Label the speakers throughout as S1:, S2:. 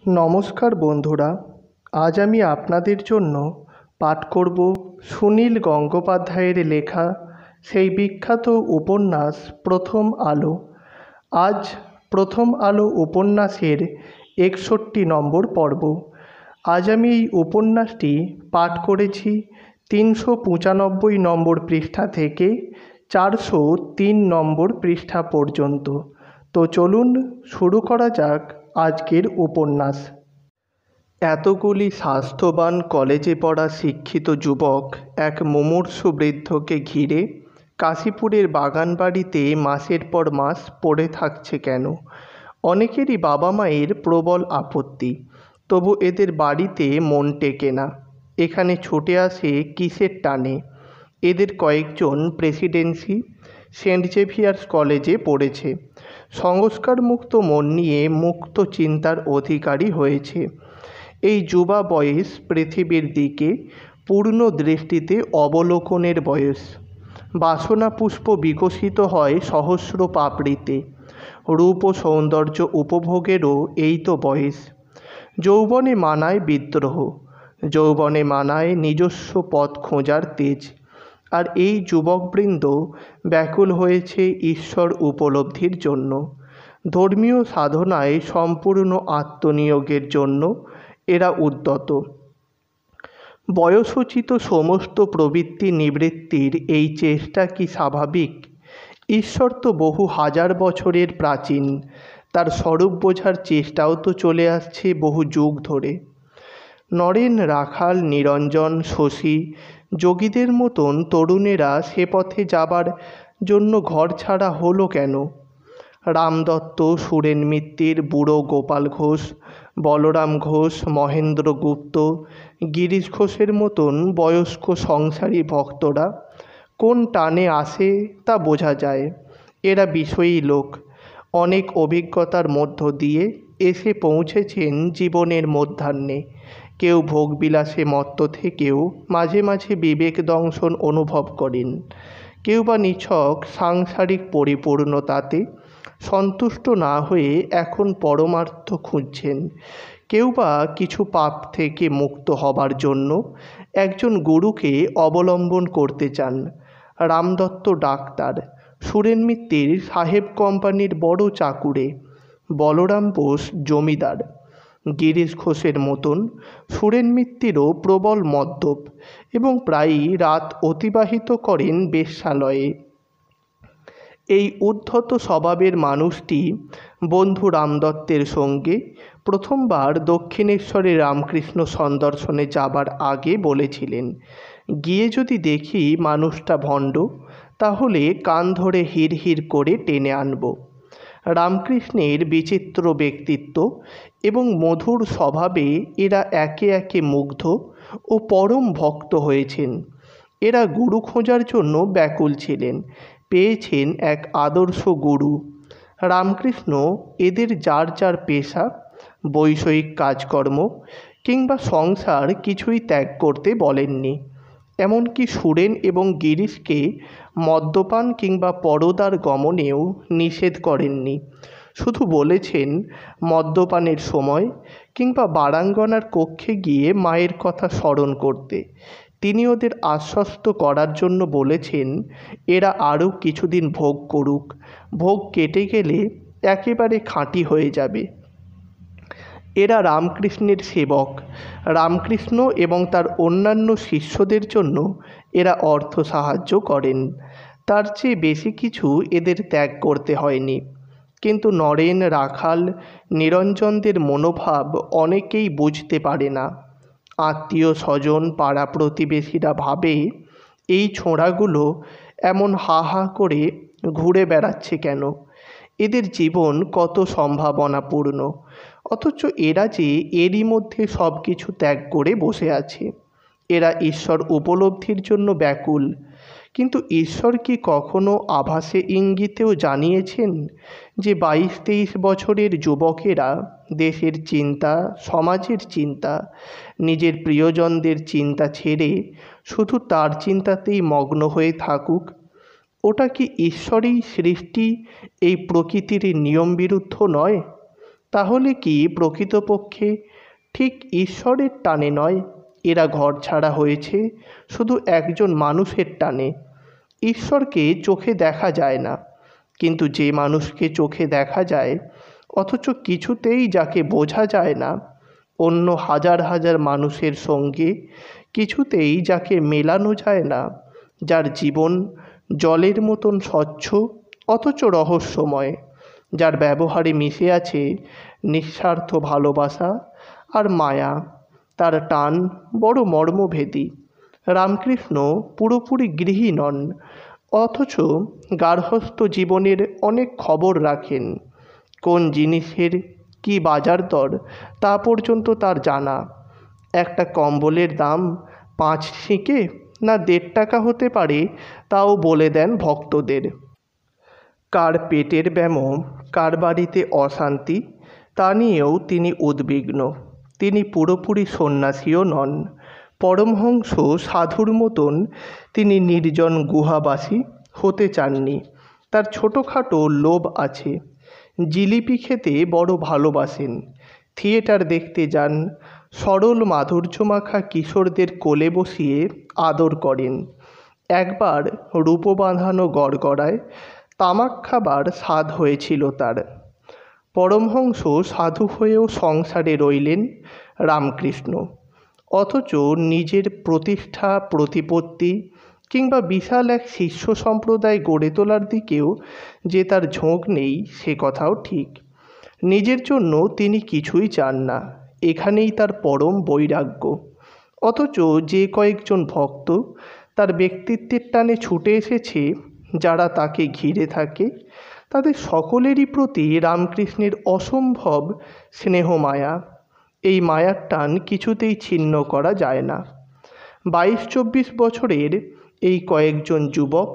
S1: নমস্কার বন্ধুরা, আজ আমি আপনাদের জন্য পাঠ করব সুনীল গঙ্গোপাধ্যায়ের লেখা সেই বিখ্যাত উপন্যাস প্রথম আলো। আজ প্রথম আলো উপন্যাসের 61 নম্বর পর্ব। আজ আমি এই উপন্যাসটি পাঠ করেছি 395 নম্বর পৃষ্ঠা থেকে 403 নম্বর পৃষ্ঠা পর্যন্ত। তো চলুন শুরু করা যাক আজকের উপন্যাস। এতগুলি স্বাস্থ্যবান কলেজে পড়া শিক্ষিত যুবক এক মুমূর্ষু বৃদ্ধকে ঘিরে কাশীপুরের বাগানবাড়িতে মাসের পর মাস পড়ে থাকছে কেন? অনেকেরই বাবা মায়ের প্রবল আপত্তি, তবু এদের বাড়িতে মন টেকে না। এখানে ছুটে আসে কিসের টানে? এদের কয়েকজন প্রেসিডেন্সি সেন্ট জেভিয়ার্স কলেজে পড়েছে, সংস্কারমুক্ত মন নিয়ে মুক্ত চিন্তার অধিকারী হয়েছে। এই যুবা বয়স পৃথিবীর দিকে পূর্ণ দৃষ্টিতে অবলোকনের বয়স। বাসনা পুষ্প বিকশিত হয় সহস্র পাপড়িতে। রূপ ও সৌন্দর্য উপভোগেরও এই তো বয়স। যৌবনে মানায় বিদ্রোহ, যৌবনে মানায় নিজস্ব পথ খোঁজার তেজ। আর এই যুবকবৃন্দ ব্যাকুল হয়েছে ঈশ্বর উপলব্ধির জন্য, ধর্মীয় সাধনায় সম্পূর্ণ আত্মনিয়োগের জন্য এরা উদ্যত। বয়সোচিত সমস্ত প্রবৃত্তি নিবৃত্তির এই চেষ্টা কি স্বাভাবিক? ঈশ্বর তো বহু হাজার বছরের প্রাচীন, তার স্বরূপ বোঝার চেষ্টাও তো চলে আসছে বহু যুগ ধরে। নরেন, রাখাল, নিরঞ্জন, শশী, যোগীদের মতন তরুণেরা সে পথে যাবার জন্য ঘর ছাড়া হলো কেন? রামদত্ত, সুরেন মিত্তির, বুড়ো গোপাল ঘোষ, বলরাম ঘোষ, মহেন্দ্র গুপ্ত, গিরিশ ঘোষের মতন বয়স্ক সংসারী ভক্তরা কোন টানে আসে তা বোঝা যায়। এরা বিষয়ী লোক, অনেক অভিজ্ঞতার মধ্য দিয়ে এসে পৌঁছেছেন জীবনের মধ্যাহ্নে। কেউ ভোগবিলাসে মত্ত থেকেও মাঝে মাঝে বিবেক দংশন অনুভব করেন, কেউ বা নিছক সাংসারিক পরিপূর্ণতাতে সন্তুষ্ট না হয়ে এখন পরমার্থ খুঁজছেন, কেউ বা কিছু পাপ থেকে মুক্ত হবার জন্য একজন গুরুকে অবলম্বন করতে চান। রামদত্ত ডাক্তার, সুরেন মিত্তির সাহেব কোম্পানির বড় চাকুরে, বলরাম বোস জমিদার। গিরিশ ঘোষের মতন সুরেন মিত্তিরও প্রবল মদ্যপ এবং প্রায়ই রাত অতিবাহিত করেন বেশ্যালয়ে। এই উদ্ধত স্বভাবের মানুষটি বন্ধু রামদত্তের সঙ্গে প্রথমবার দক্ষিণেশ্বরে রামকৃষ্ণ সন্দর্শনে যাবার আগে বলেছিলেন, গিয়ে যদি দেখি মানুষটা ভণ্ড, তাহলে কান ধরে হিড় হিড় করে টেনে আনব। রামকৃষ্ণের বিচিত্র ব্যক্তিত্ব এবং মধুর স্বভাবে এরা একে একে মুগ্ধ ও পরম ভক্ত হয়েছেন। এরা গুরু খোঁজার জন্য ব্যাকুল ছিলেন, পেয়েছেন এক আদর্শ গুরু। রামকৃষ্ণ এদের যার যার পেশা, বৈষয়িক কাজকর্ম কিংবা সংসার কিছুই ত্যাগ করতে বলেননি। এমনকি সুরেন এবং গিরিশকে মদ্যপান কিংবা পরদার গমনেও নিষেধ করেননি। শুধু বলেছেন মদ্যপানের সময় কিংবা বারাঙ্গনার কক্ষে গিয়ে মায়ের কথা স্মরণ করতে। তিনি ওদের আশ্বস্ত করার জন্য বলেছেন এরা আরও কিছুদিন ভোগ করুক, ভোগ কেটে গেলে একেবারে খাঁটি হয়ে যাবে। এরা রামকৃষ্ণের সেবক। রামকৃষ্ণ এবং তার অন্যান্য শিষ্যদের জন্য এরা অর্থ সাহায্য করেন। তার চেয়ে বেশি কিছু এদের ত্যাগ করতে হয়নি। কিন্তু নরেন, রাখাল, নিরঞ্জনদের মনোভাব অনেকেই বুঝতে পারে না। আত্মীয় স্বজন, পাড়া প্রতিবেশীরা ভাবে এই ছোঁড়াগুলো এমন হা হা করে ঘুরে বেড়াচ্ছে কেন? এদের জীবন কত সম্ভাবনাপূর্ণ, অথচ এরা যে এরই মধ্যে সব কিছু ত্যাগ করে বসে আছে। এরা ঈশ্বর উপলব্ধির জন্য ব্যাকুল, কিন্তু ঈশ্বর কি কখনো আভাসে ইঙ্গিতেও জানিয়েছেন যে 22-23 বছরের যুবকেরা দেশের চিন্তা, সমাজের চিন্তা, নিজের প্রিয়জনদের চিন্তা ছেড়ে শুধু তার চিন্তাতেই মগ্ন হয়ে থাকুক? ওটা কি ঈশ্বরই সৃষ্টি এই প্রকৃতির নিয়ম বিরুদ্ধ নয়? তাহলে কি প্রকৃতপক্ষে ঠিক ঈশ্বরের টানে নয় এরা ঘরছাড়া হয়েছে, শুধু একজন মানুষের টানে? ঈশ্বরকে চোখে দেখা যায় না, কিন্তু যে মানুষকে চোখে দেখা যায় অথচ কিছুতেই যাকে বোঝা যায় না, অন্য হাজার হাজার মানুষের সঙ্গে কিছুতেই যাকে মেলানো যায় না, যার জীবন জলের মতন স্বচ্ছ অথচ রহস্যময়, যার ব্যবহারে মিশে আছে নিঃস্বার্থ ভালোবাসা আর মায়া, তার টান বড় মর্মভেদী। রামকৃষ্ণ পুরোপুরি গৃহী নন, অথচ গার্হস্থ্য জীবনের অনেক খবর রাখেন। কোন জিনিসের কি বাজার দর তা পর্যন্ত তার জানা। একটা কম্বলের দাম 5 সিকে না 1.5 টাকা হতে পারে তাও বলে দেন ভক্তদের। কার পেটের ব্যামো, কার বাড়িতে অশান্তি তা নিয়েও তিনি উদ্বিগ্ন। তিনি পুরোপুরি সন্ন্যাসীও নন, পরমহংস সাধুর মতন তিনি নির্জন গুহাবাসী হতে চাননি। তার ছোটোখাটো লোভ আছে। জিলিপি খেতে বড় ভালোবাসেন, থিয়েটার দেখতে যান, সরল মাধুর্যমাখা কিশোরদের কোলে বসিয়ে আদর করেন। একবার রূপো বাঁধানো গড়গড়ায় তামাক খাবার স্বাদ হয়েছিল তার। পরমহংস সাধু হয়েও সংসারে রইলেন রামকৃষ্ণ, অথচ নিজের প্রতিষ্ঠা প্রতিপত্তি কিংবা বিশাল এক শিষ্য সম্প্রদায় গড়ে তোলার দিকেও যে তার ঝোঁক নেই সে কথাও ঠিক। নিজের জন্য তিনি কিছুই চান না, এখানেই তার পরম বৈরাগ্য। অথচ যে কয়েকজন ভক্ত তার ব্যক্তিত্বের টানে ছুটে এসেছে, যারা তাকে ঘিরে থাকে, তাদের সকলেরই প্রতি রামকৃষ্ণের অসম্ভব স্নেহ মায়া। এই মায়ার টান কিছুতেই ছিন্ন করা যায় না। 22-24 বছরের এই কয়েকজন যুবক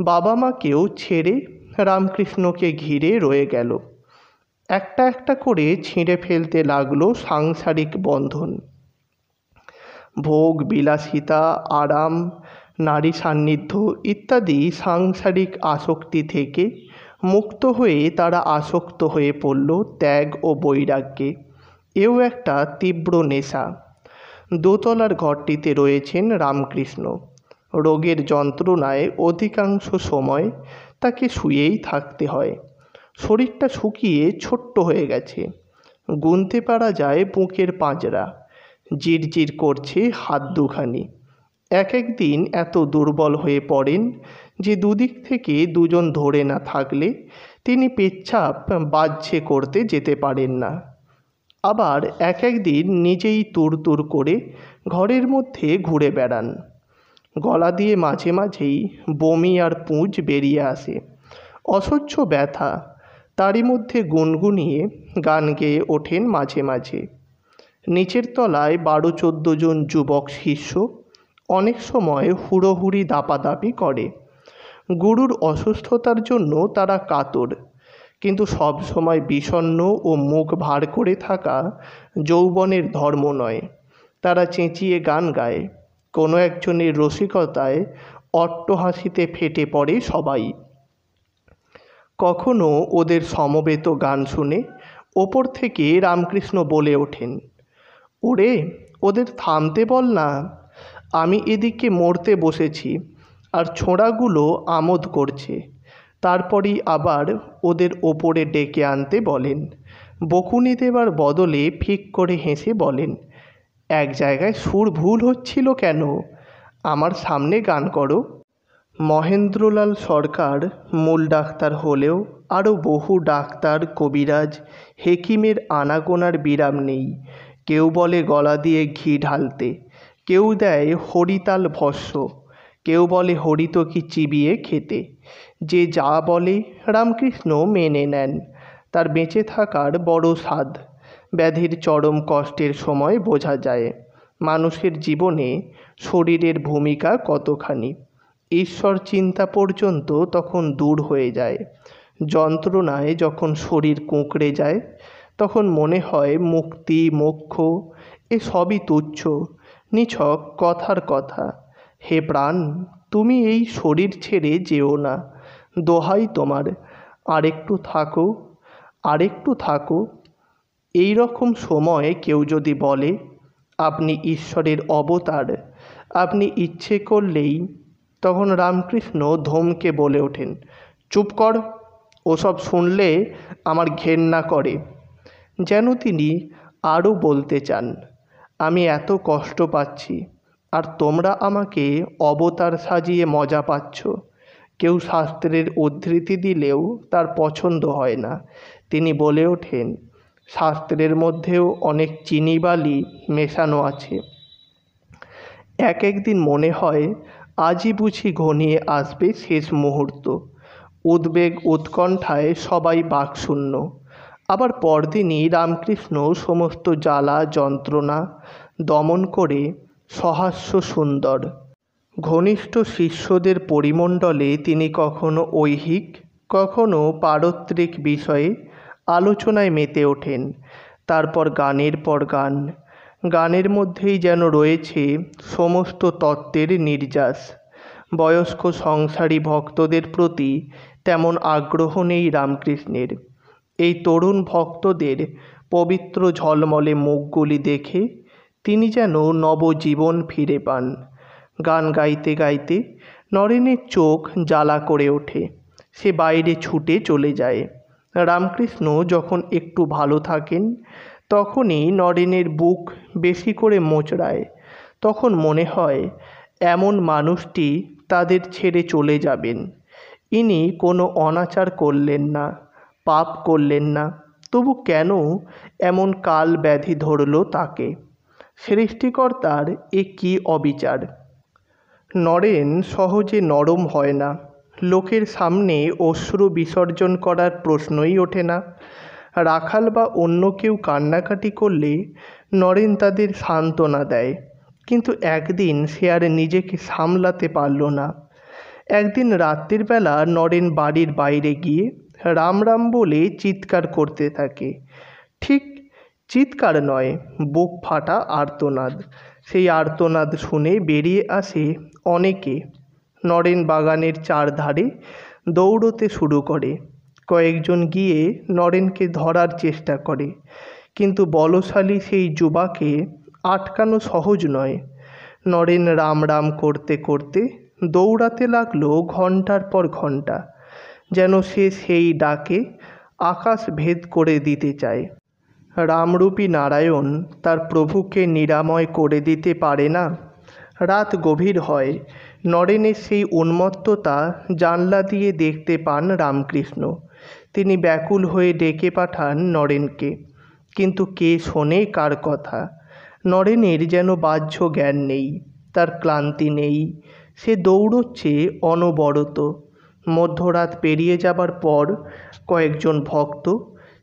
S1: বাবা মাকেও ছেড়ে রামকৃষ্ণকে ঘিরে রয়ে গেল। একটা একটা করে ছিঁড়ে ফেলতে লাগলো সাংসারিক বন্ধন। ভোগ বিলাসিতা, আরাম, নারী সান্নিধ্য ইত্যাদি সাংসারিক আসক্তি থেকে মুক্ত হয়ে তারা আসক্ত হয়ে পড়ল ত্যাগ ও বৈরাগ্যে। এও একটা তীব্র নেশা। দোতলার ঘরটিতে রয়েছেন রামকৃষ্ণ। রোগের যন্ত্রণায় অধিকাংশ সময় তাকে শুয়েই থাকতে হয়। শরীরটা শুকিয়ে ছোট্ট হয়ে গেছে, গুনতে পারা যায় বুকের পাঁজরা, জিরজির করছে হাত দুখানি। এক একদিন এত দুর্বল হয়ে পড়েন যে দুদিক থেকে দুজন ধরে না থাকলে তিনি পেচ্ছাপ বাহ্যে করতে যেতে পারেন না। আবার এক একদিন নিজেই তুর করে ঘরের মধ্যে ঘুরে বেড়ান। গলা দিয়ে মাঝে মাঝেই বমি আর পুঁজ বেরিয়ে আসে। অসহ্য ব্যথা, তারই মধ্যে গুনগুনিয়ে গান গেয়ে ওঠেন মাঝে মাঝে। নিচের তলায় 12-14 জন যুবক শিষ্য অনেক সময় হুড়োহুড়ি দাপাদাপি করে। গুরুর অসুস্থতার জন্য তারা কাতর, কিন্তু সব সময় বিষণ্ণ ও মুখ ভার করে থাকা যৌবনের ধর্ম নয়। তারা চেঁচিয়ে গান গায়। কোনো একজনের রসিকতায় অট্টহাসিতে ফেটে পড়ে সবাই। কখনো ওদের সমবেত গান শুনে ওপর থেকে রামকৃষ্ণ বলে ওঠেন, ওরে ওদের থামতে বল না, আমি এদিকে মরতে বসেছি আর ছোঁড়াগুলো আমোদ করছে। তারপরই আবার ওদের ওপরে ডেকে আনতে বলেন। বকুনি দেবার বদলে ফিক করে হেসে বলেন, এক জায়গায় সুর ভুল হচ্ছিল কেন, আমার সামনে গান করো। মহেন্দ্রলাল সরকার মূল ডাক্তার হলেও আরও বহু ডাক্তার, কবিরাজ, হেকিমের আনাগোনার বিরাম নেই। কেউ বলে গলা দিয়ে ঘি ঢালতে, কেউ দেয় হরিতাল ভস্য, কেউ বলে হরিতকি চিবিয়ে খেতে। যে যা বলে রামকৃষ্ণ মেনে নেন। তার বেঁচে থাকার বড় স্বাদ। ব্যাধির চরম কষ্টের সময় বোঝা যায় মানুষের জীবনে শরীরের ভূমিকা কতখানি। ঈশ্বর চিন্তা পর্যন্ত তখন দূর হয়ে যায়। যন্ত্রণায় যখন শরীর কুঁকড়ে যায় তখন মনে হয় মুক্তি, মোক্ষ এ সবই তুচ্ছ, নিছক কথার কথা। হে প্রাণ, তুমি এই শরীর ছেড়ে যেও না, দোহাই তোমার, আরেকটু থাকো, আরেকটু থাকো। এই রকম সময়ে কেউ যদি বলে আপনি ঈশ্বরের অবতার, আপনি ইচ্ছে করলেই, তখন রামকৃষ্ণ ধমকে বলে ওঠেন, চুপ কর, ওসব শুনলে আমার ঘেন্না করে। যেন তিনি আরও বলতে চান, আমি এত কষ্ট পাচ্ছি আর তোমরা আমাকে অবতার সাজিয়ে মজা পাচ্ছ। কেউ শাস্ত্রের উদ্ধৃতি দিলেও তার পছন্দ হয় না। তিনি বলে ওঠেন, শাস্ত্রের মধ্যেও অনেক চিনি বালি মেশানো আছে। এক একদিন মনে হয় আজই বুঝি ঘনিয়ে আসবে শেষ মুহূর্ত। উদ্বেগ উৎকণ্ঠায় সবাই বাকশূন্য। আবার পরদিনই রামকৃষ্ণ সমস্ত জ্বালা যন্ত্রণা দমন করে সহাস্য সুন্দর। ঘনিষ্ঠ শিষ্যদের পরিমণ্ডলে তিনি কখনো ঐহিক, কখনো পারত্রিক বিষয়ে আলোচনায় মেতে ওঠেন। তারপর গানের পর গান, গানের মধ্যেই যেন রয়েছে সমস্ত তত্ত্বের নির্যাস। বয়স্ক সংসারী ভক্তদের প্রতি তেমন আগ্রহ নেই রামকৃষ্ণের। এই তরুণ ভক্তদের পবিত্র ঝলমলে মুখগুলি দেখে তিনি যেন নবজীবন ফিরে পান। গান গাইতে গাইতে নরেনের চোখ জ্বালা করে ওঠে। সে বাইরে ছুটে চলে যায়। রামকৃষ্ণ যখন একটু ভালো থাকেন তখনই নরেনের বুক বেশি করে মোচড়ায়। তখন মনে হয় এমন মানুষটি তাদের ছেড়ে চলে যাবেন। ইনি কোনো অনাচার করলেন না, পাপ করলেন না, তবু কেন এমন কাল ব্যাধি ধরল তাকে? সৃষ্টিকর্তার এ কী অবিচার! নরেন সহজে নরম হয় না। লোকের সামনে অশ্রু বিসর্জন করার প্রশ্নই ওঠে না। রাখাল বা অন্য কেউ কান্নাকাটি করলে নরেন তাদের সান্ত্বনা দেয়, কিন্তু একদিন সে আর নিজেকে সামলাতে পারল না। একদিন রাত্রির বেলা নরেন বাড়ির বাইরে গিয়ে রাম রাম বলে চিৎকার করতে থাকে। ঠিক চিৎকার নয়, বুক ফাটা আর্তনাদ। সেই আর্তনাদ শুনে বেরিয়ে আসে অনেকে। নরেন বাগানের চারধারে দৌড়তে শুরু করে। কয়েকজন গিয়ে নরেনকে ধরার চেষ্টা করে, কিন্তু বলশালী সেই যুবাকে আটকানো সহজ নয়। নরেন রাম রাম করতে করতে দৌড়াতে লাগলো ঘন্টার পর ঘন্টা, যেন সে সেই ডাকে আকাশ ভেদ করে দিতে চায়। রামরূপী নারায়ণ তার প্রভুকে নিরাময় করে দিতে পারে না। রাত গভীর হয়। নরেনের সেই উন্মত্ততা জানলা দিয়ে দেখতে পান রামকৃষ্ণ। তিনি ব্যাকুল হয়ে ডেকে পাঠান নরেনকে, কিন্তু কে শোনে কার কথা? নরেনের যেন বাহ্য জ্ঞান নেই, তার ক্লান্তি নেই। সে দৌড়চ্ছে অনবরত। মধ্যরাত পেরিয়ে যাবার পর কয়েকজন ভক্ত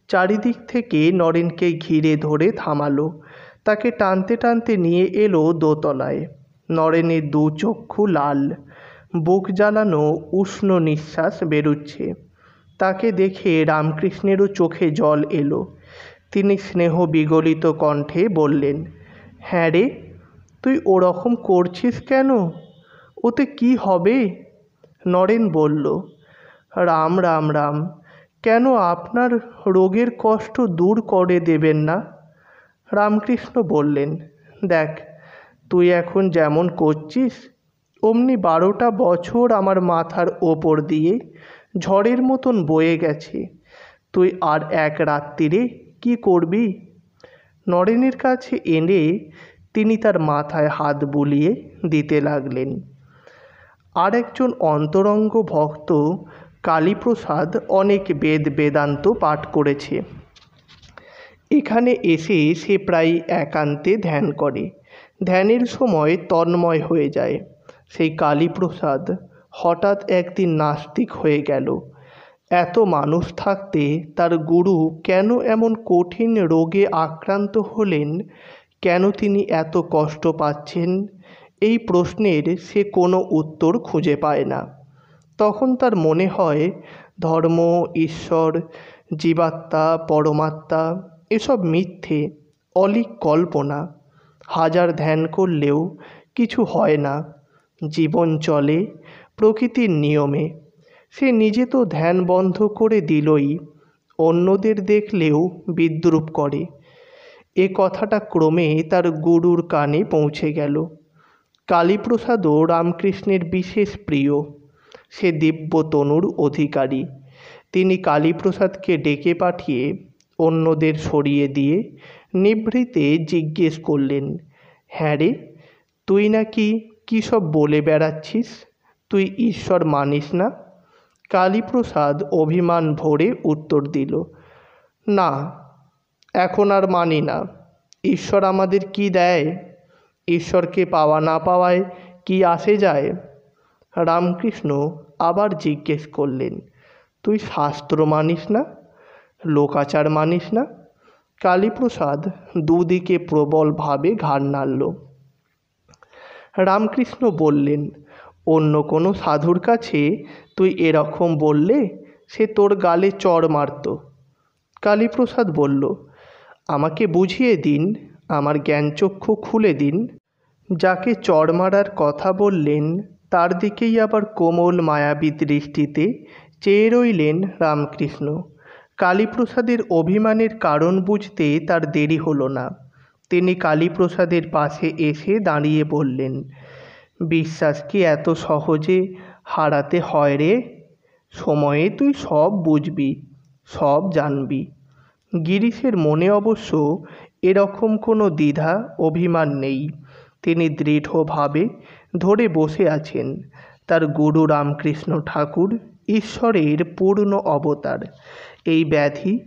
S1: চারিদিক থেকে নরেনকে ঘিরে ধরে থামালো। তাকে টানতে টানতে নিয়ে এলো দোতলায়। নরেনের দু চক্ষু লাল, বুক জ্বালানো উষ্ণ নিঃশ্বাস বেরুচ্ছে। তাকে দেখে রামকৃষ্ণেরও চোখে জল এলো। তিনি স্নেহ বিগলিত কণ্ঠে বললেন, হ্যাঁ রে, তুই ওরকম করছিস কেন? ওতে কি হবে? নরেন বলল, রাম রাম রাম, কেন আপনার রোগের কষ্ট দূর করে দেবেন না? রামকৃষ্ণ বললেন, দেখ, তুই এখন যেমন করছিস অমনি 12টা বছর আমার মাথার ওপর দিয়ে ঝড়ের মতন বয়ে গেছে। তুই আর এক রাত্রিরে কি করবি? নরেনের কাছে এনে তিনি তার মাথায় হাত বুলিয়ে দিতে লাগলেন। আর একজন অন্তরঙ্গ ভক্ত কালীপ্রসাদ অনেক বেদ বেদান্ত পাঠ করেছে। এখানে এসে সে প্রায় একান্তে ধ্যান করে। ধ্যানের সময় তন্ময় হয়ে যায়। সেই কালীপ্রসাদ হঠাৎ একদিন নাস্তিক হয়ে গেল। এত মানুষ থাকতে তার গুরু কেন এমন কঠিন রোগে আক্রান্ত হলেন? কেন তিনি এত কষ্ট পাচ্ছেন? এই প্রশ্নের সে কোনো উত্তর খুঁজে পায় না। তখন তার মনে হয় ধর্ম, ঈশ্বর, জীবাত্মা, পরমাত্মা এসব মিথ্যে, অলীক কল্পনা। হাজার ধ্যান করলেও কিছু হয় না। জীবন চলে প্রকৃতির নিয়মে। সে নিজে তো ধ্যান বন্ধ করে দিলই, অন্যদের দেখলেও বিদ্রূপ করে। এ কথাটা ক্রমে তার গুরুর কানে পৌঁছে গেল। কালীপ্রসাদও রামকৃষ্ণের বিশেষ প্রিয়। সে দিব্য তনুর অধিকারী। তিনি কালীপ্রসাদকে ডেকে পাঠিয়ে অন্যদের সরিয়ে দিয়ে নিভৃতে জিজ্ঞেস করলেন, হ্যাঁ রে, তুই নাকি কী সব বলে বেড়াচ্ছিস? তুই ঈশ্বর মানিস না? কালীপ্রসাদ অভিমান ভরে উত্তর দিল, না, এখন আর মানি না। ঈশ্বর আমাদের কি দেয়? ঈশ্বরকে পাওয়া না পাওয়ায় কি আসে যায়? রামকৃষ্ণ আবার জিজ্ঞেস করলেন, তুই শাস্ত্র মানিস না? লোকাচার মানিস না? কালীপ্রসাদ দুদিকে প্রবলভাবে ঘাড় নাড়ল। রামকৃষ্ণ বললেন, অন্য কোনো সাধুর কাছে তুই এরকম বললে সে তোর গালে চড় মারত। কালীপ্রসাদ বলল, আমাকে বুঝিয়ে দিন, আমার জ্ঞানচক্ষু খুলে দিন। যাকে চড় মারার কথা বললেন তার দিকেই আবার কোমল মায়াবী দৃষ্টিতে চেয়ে রইলেন রামকৃষ্ণ। কালীপ্রসাদের অভিমানের কারণ বুঝতে তার দেরি হলো না। তিনি কালীপ্রসাদের পাশে এসে দাঁড়িয়ে বললেন, বিশ্বাস কি এত সহজে হারাতে হয় রে? সময়ে তুই সব বুঝবি, সব জানবি। গিরিশের মনে অবশ্য এরকম কোনো দ্বিধা অভিমান নেই। তিনি দৃঢ়ভাবে ধরে বসে আছেন। তার গুরু রামকৃষ্ণ ঠাকুর ঈশ্বরের পূর্ণ অবতার। এই ব্যাধি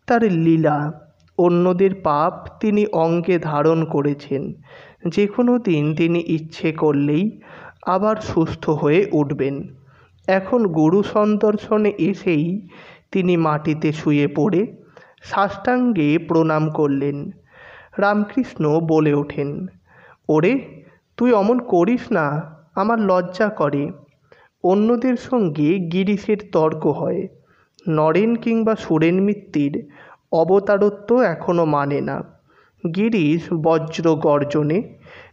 S1: তার লীলা। অন্যদের পাপ তিনি অঙ্গে ধারণ করেছেন। যে কোনো দিন তিনি ইচ্ছে করলেই আবার সুস্থ হয়ে উঠবেন। এখন গুরু সন্দর্শনে এসেই তিনি মাটিতে শুয়ে পড়ে সাষ্টাঙ্গে প্রণাম করলেন। রামকৃষ্ণ বলে ওঠেন, ওরে, তুই অমন করিস না, আমার লজ্জা করে। অন্যদের সঙ্গে গিরিশের তর্ক হয়। নরেন কিংবা সুরেন মিত্তির অবতারত্ব এখনও মানে না। গিরিশ বজ্র গর্জনে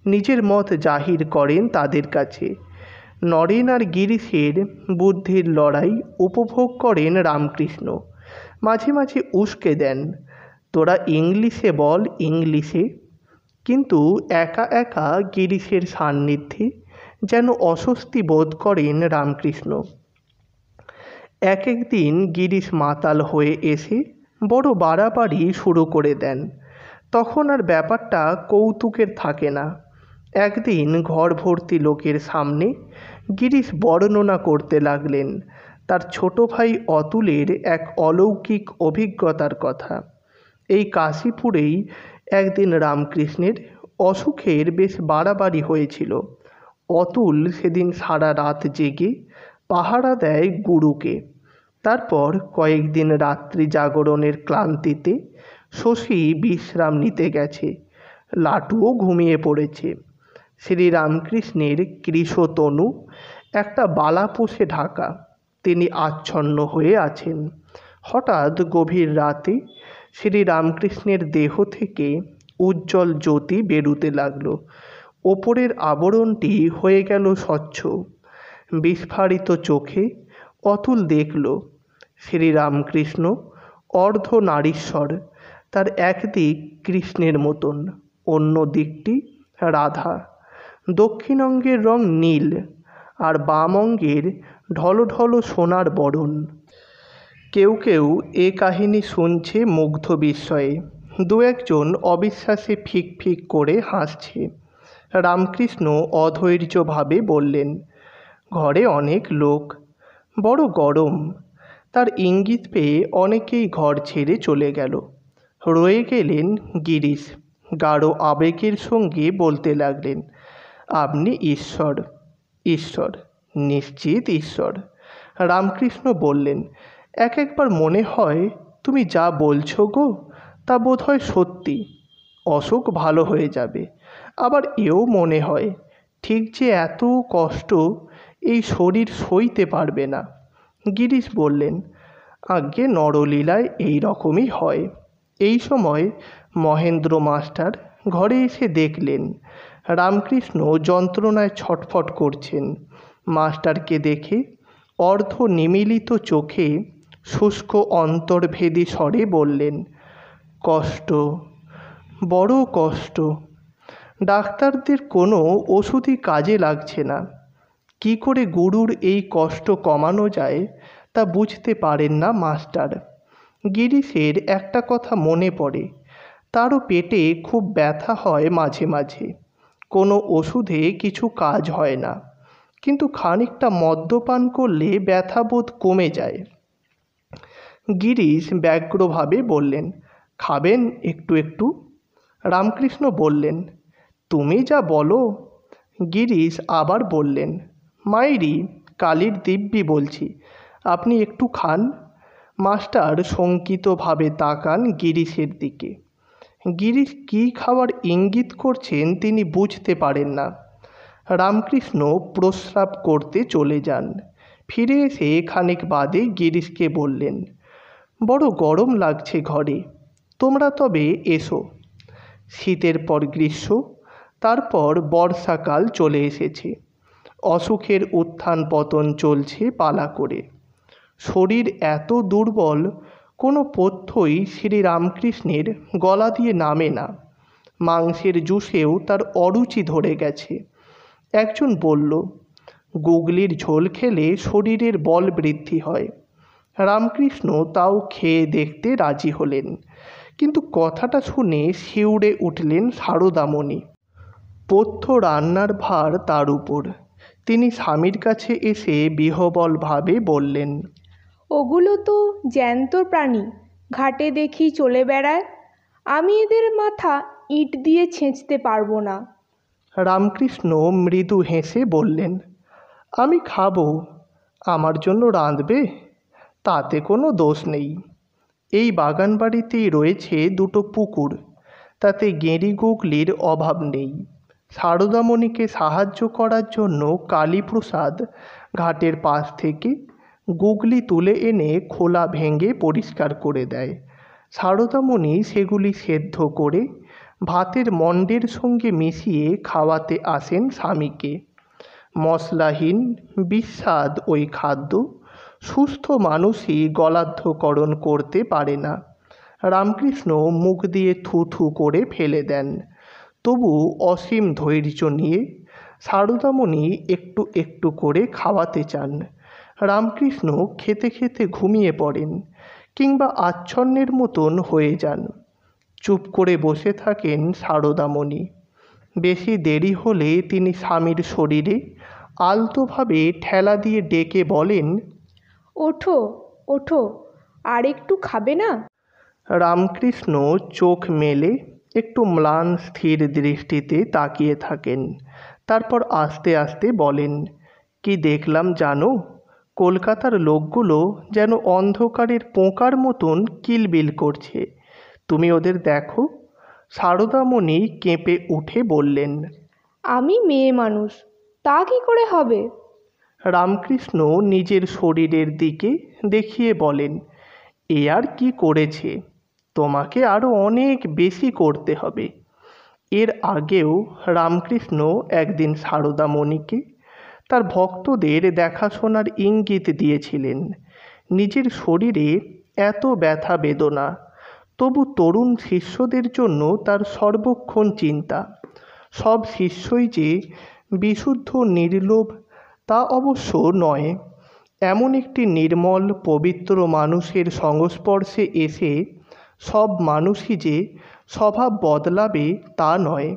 S1: নিজের মত জাহির করেন তাদের কাছে। নরেন আর গিরিশের বুদ্ধির লড়াই উপভোগ করেন রামকৃষ্ণ। মাঝে মাঝে উস্কে দেন, তোরা ইংলিশে বল, ইংলিশে। কিন্তু একা একা গিরিশের সান্নিধ্যে যেন অস্বস্তি বোধ করেন রামকৃষ্ণ। এক একদিন গিরিশ মাতাল হয়ে এসে বড় বাড়াবাড়ি শুরু করে দেন। তখন আর ব্যাপারটা কৌতুকের থাকে না। একদিন ঘর ভর্তি লোকের সামনে গিরিশ বর্ণনা করতে লাগলেন তার ছোট ভাই অতুলের এক অলৌকিক অভিজ্ঞতার কথা। এই কাশীপুরেই একদিন রামকৃষ্ণের অসুখের বেশ বাড়াবাড়ি হয়েছিল। অতুল সেদিন সারা রাত জেগে পাহারা দেয় গুরুকে। তারপর কয়েকদিন রাত্রি জাগরণের ক্লান্তিতে শশী বিশ্রাম নিতে গেছে। লাটুও ঘুমিয়ে পড়েছে। শ্রীরামকৃষ্ণের কৃশতনু একটা বালাপোষে ঢাকা। তিনি আচ্ছন্ন হয়ে আছেন। হঠাৎ গভীর রাতে শ্রীরামকৃষ্ণের দেহ থেকে উজ্জ্বল জ্যোতি বেরুতে লাগলো। ওপরের আবরণটি হয়ে গেল স্বচ্ছ। বিস্ফারিত চোখে অতুল দেখল শ্রীরামকৃষ্ণ অর্ধ নারীশ্বর। তার একদিক কৃষ্ণের মতন, অন্য দিকটি রাধা। দক্ষিণ অঙ্গের রং নীল আর বাম অঙ্গের ঢলঢল সোনার বরণ। কেউ কেউ এ কাহিনী শুনছে মুগ্ধ বিস্ময়ে। দু একজন অবিশ্বাসে ফিক ফিক করে হাসছে। রামকৃষ্ণ অধৈর্যভাবে বললেন, ঘরে অনেক লোক, বড় গরম। তার ইঙ্গিত পেয়ে অনেকেই ঘর ছেড়ে চলে গেল। রয়ে গেলেন গিরিশ। গাঢ় আবেগের সঙ্গে বলতে লাগলেন, আপনি ঈশ্বর, ঈশ্বর, নিশ্চিত ঈশ্বর। রামকৃষ্ণ বললেন, এক একবার মনে হয় তুমি যা বলছো গো তা বোধ হয় সত্যি। অসুখ ভালো হয়ে যাবে। আবার এও মনে হয় ঠিক যে এত কষ্ট এই শরীর সইতে পারবে না। গিরিশ বললেন, আজ্ঞে নরলীলায় এই রকমই হয়। এই সময় মহেন্দ্র মাস্টার ঘরে এসে দেখলেন রামকৃষ্ণ যন্ত্রণায় ছটফট করছেন। মাস্টারকে দেখে অর্ধ নিমীলিত চোখে শুষ্ক অন্তর্ভেদী স্বরে বললেন, কষ্ট, বড় কষ্ট। ডাক্তারদের কোনো ওষুধই কাজে লাগছে না। কি করে গুরুর এই কষ্ট কমানো যায় তা বুঝতে পারেন না মাস্টার। গিরিশের একটা কথা মনে পড়ে, তারও পেটে খুব ব্যথা হয় মাঝে মাঝে। কোনো ওষুধে কিছু কাজ হয় না, কিন্তু খানিকটা মদ্যপান করলে ব্যথাবোধ কমে যায়। গিরিশ ব্যগ্রভাবে বললেন, খাবেন একটু একটু? রামকৃষ্ণ বললেন, তুমি যা বলো। গিরিশ আবার বললেন, মাইরি, কালীর দিব্যি বলছি, আপনি একটু খান। মাস্টার শঙ্কিতভাবে তাকান গিরিশের দিকে। গিরিশ কী খাওয়ার ইঙ্গিত করছেন তিনি বুঝতে পারেন না। রামকৃষ্ণ প্রস্রাব করতে চলে যান। ফিরে এসে খানিক বাদে গিরিশকে বললেন, বড় গরম লাগছে ঘরে, তোমরা তবে এসো। শীতের পর গ্রীষ্ম, তারপর বর্ষাকাল চলে এসেছে। অসুখের উত্থান পতন চলছে পালা করে। শরীর এত দুর্বল, কোনো পথ্যই শ্রীরামকৃষ্ণের গলা দিয়ে নামে না। মাংসের জুসেও তার অরুচি ধরে গেছে। একজন বলল, গুগলির ঝোল খেলে শরীরের বল বৃদ্ধি হয়। রামকৃষ্ণ তাও খেয়ে দেখতে রাজি হলেন, কিন্তু কথাটা শুনে শিউরে উঠলেন সারদামণি। পথ্য রান্নার ভার তার উপর। তিনি স্বামীর কাছে এসে বিহ্বলভাবে বললেন,
S2: ওগুলো তো জ্যান্ত প্রাণী, ঘাটে দেখি চলে বেড়ায়, আমি এদের মাথা ইট দিয়ে ছেঁচতে পারবো না।
S1: রামকৃষ্ণ মৃদু হেসে বললেন, আমি খাবো, আমার জন্য রাঁধবে? তাতে কোনো দোষ নেই। এই বাগান বাড়িতেই রয়েছে দুটো পুকুর, তাতে গেঁড়ি গুগলির অভাব নেই। সারদামণিকে সাহায্য করার জন্য কালীপ্রসাদ ঘাটের পাশ থেকে গুগলি তুলে এনে খোলা ভেঙে পরিষ্কার করে দেয়। সারদামণি সেগুলি সেদ্ধ করে ভাতের মণ্ডের সঙ্গে মিশিয়ে খাওয়াতে আসেন স্বামীকে। মশলাহীন বিস্বাদ ওই খাদ্য সুস্থ মানুষই গলাধ্যকরণ করতে পারে না। রামকৃষ্ণ মুখ দিয়ে থু থু করে ফেলে দেন, তবু অসীম ধৈর্য নিয়ে সারদামণি একটু একটু করে খাওয়াতে চান। রামকৃষ্ণ খেতে খেতে ঘুমিয়ে পড়েন কিংবা আচ্ছন্নের মতন হয়ে যান। চুপ করে বসে থাকেন সারদামণি। বেশি দেরি হলে তিনি স্বামীর শরীরে আলতোভাবে ঠেলা দিয়ে ডেকে বলেন,
S2: ওঠো ওঠো, আর একটু খাবে না?
S1: রামকৃষ্ণ চোখ মেলে একটু ম্লান স্থির দৃষ্টিতে তাকিয়ে থাকেন। তারপর আস্তে আস্তে বলেন, কি দেখলাম জানো? কলকাতার লোকগুলো যেন অন্ধকারের পোকার মতন কিলবিল করছে। তুমি ওদের দেখো। সারদামণি কেঁপে উঠে বললেন,
S2: আমি মেয়ে মানুষ, তা কি করে হবে?
S1: রামকৃষ্ণ নিজের শরীরের দিকে দেখিয়ে বলেন, এ আর কি করেছে? তোমাকে আরও অনেক বেশি করতে হবে। এর আগেও রামকৃষ্ণ একদিন সারদামণিকে তার ভক্তদের দেখাশোনার ইঙ্গিত দিয়েছিলেন। নিজের শরীরে এত ব্যথা বেদনা, তবু তরুণ শিষ্যদের জন্য তার সর্বক্ষণ চিন্তা। সব শিষ্যই যে বিশুদ্ধ নির্লোভ তা অবশ্য নয়। এমন একটি নির্মল পবিত্র মানুষের সংস্পর্শে এসে সব মানুষই যে স্বভাব বদলাবে তা নয়।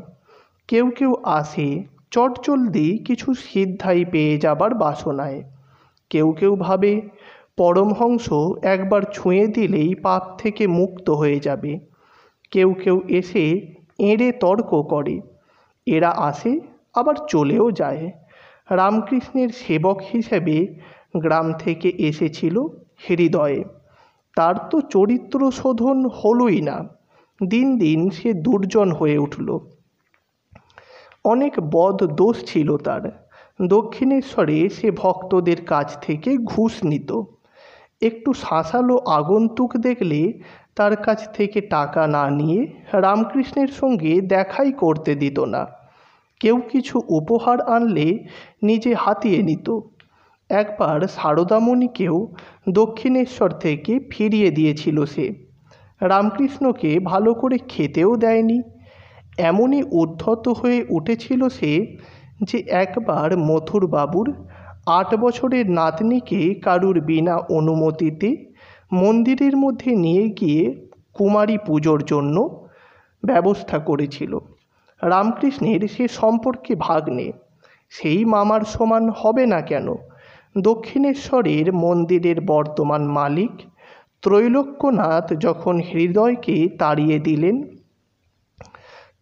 S1: কেউ কেউ আসে চটজলদি কিছু সিদ্ধাই পেয়ে যাবার বাসনায়। কেউ কেউ ভাবে পরমহংস একবার ছুঁয়ে দিলেই পাপ থেকে মুক্ত হয়ে যাবে। কেউ কেউ এসে এঁড়ে তর্ক করে। এরা আসে আবার চলেও যায়। রামকৃষ্ণের সেবক হিসেবে গ্রাম থেকে এসেছিল হৃদয়ে। তার তো চরিত্র শোধন হলোই না, দিন দিন সে দুর্জন হয়ে উঠল। অনেক বদ দোষ ছিল তার। দক্ষিণেশ্বরে সে ভক্তদের কাছ থেকে ঘুষ নিত। একটু শাঁসালো আগন্তুক দেখলে তার কাছ থেকে টাকা না নিয়ে রামকৃষ্ণের সঙ্গে দেখাই করতে দিত না। কেউ কিছু উপহার আনলে নিজে হাতিয়ে নিত। একবার সারদামণিকেও দক্ষিণেশ্বর থেকে ফিরিয়ে দিয়েছিল সে। রামকৃষ্ণকে ভালো করে খেতেও দেয়নি, এমনই উদ্ধত হয়ে উঠেছিল সে যে একবার মথুরবাবুর 8 বছরের নাতনিকে কারুর বিনা অনুমতিতে মন্দিরের মধ্যে নিয়ে গিয়ে কুমারী পুজোর জন্য ব্যবস্থা করেছিল। রামকৃষ্ণের সে সম্পর্কে ভাগ্নে, সেই মামার সমান হবে না কেন? দক্ষিণেশ্বরের মন্দিরের বর্তমান মালিক ত্রৈলোক্যনাথ যখন হৃদয়কে তাড়িয়ে দিলেন,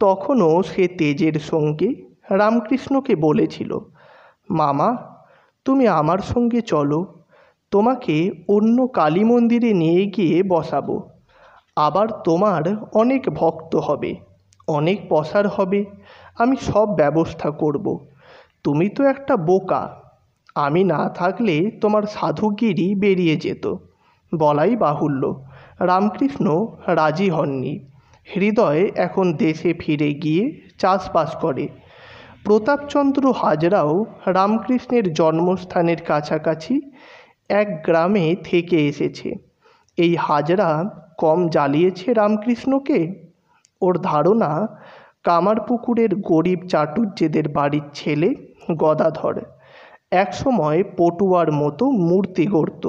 S1: তখনও সে তেজের সঙ্গে রামকৃষ্ণকে বলেছিল, মামা তুমি আমার সঙ্গে চলো, তোমাকে অন্য কালী মন্দিরে নিয়ে গিয়ে বসাবো। আবার তোমার অনেক ভক্ত হবে, অনেক পসার হবে, আমি সব ব্যবস্থা করব। তুমি তো একটা বোকা, আমি না থাকলে তোমার সাধুগিরি বেরিয়ে যেত। বলাই বাহুল্য, রামকৃষ্ণ রাজি হননি। হৃদয় এখন দেশে ফিরে গিয়ে চাষবাস করে। প্রতাপচন্দ্র হাজরাও রামকৃষ্ণের জন্মস্থানের কাছাকাছি এক গ্রামে থেকে এসেছে। এই হাজরা কম জ্বালিয়েছে রামকৃষ্ণকে? ওর ধারণা কামারপুকুরের গরিব চাটুজ্যেদের বাড়ির ছেলে গদাধর একসময় পটুয়ার মতো মূর্তি গড়ত